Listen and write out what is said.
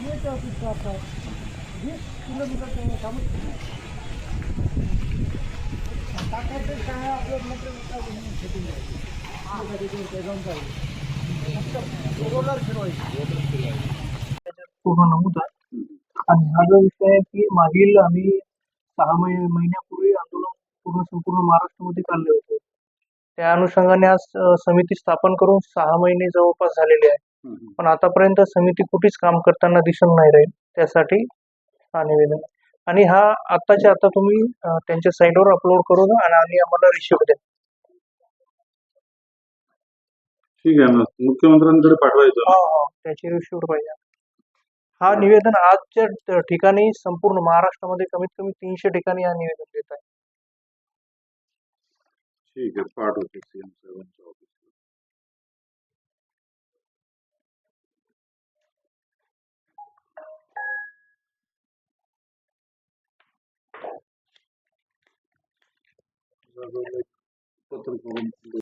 DH ऑफिसचं आता 20 kilometre कामच केलं. टाकायचं काय आपलं मटेरियल भेटून जायचं जाऊन जाईल रोलर फिरवायची पूर्ण नव्हता. आणि हा जो विषय आहे की मागील आम्ही 6 महिन्यापूर्वी आंदोलन संपूर्ण महाराष्ट्रामध्ये काढले होते. त्या अनुषंगाने आज समिती स्थापन करून 6 महिने जवळपास झालेले आहे. पण आतापर्यंत समिती कुठेच काम करताना दिसून नाही राहील. त्यासाठी हा निवेदन आणि हा आत्ताच्या आता तुम्ही त्यांच्या साईटवर अपलोड करून आणि आम्हाला रिसिव्ह द्या. ठीक आहे ना, मुख्यमंत्र्यांकडे पाठवायचं. हो, त्याची रिसिव्ह पाहिजे. हा निवेदन आजच्या ठिकाणी संपूर्ण महाराष्ट्रामध्ये कमीत कमी 300 ठिकाणी हा निवेदन देत आहे. ठीक आहे, पाठवतो सीएम साहेबांच्या ऑफिसला. पत्र करून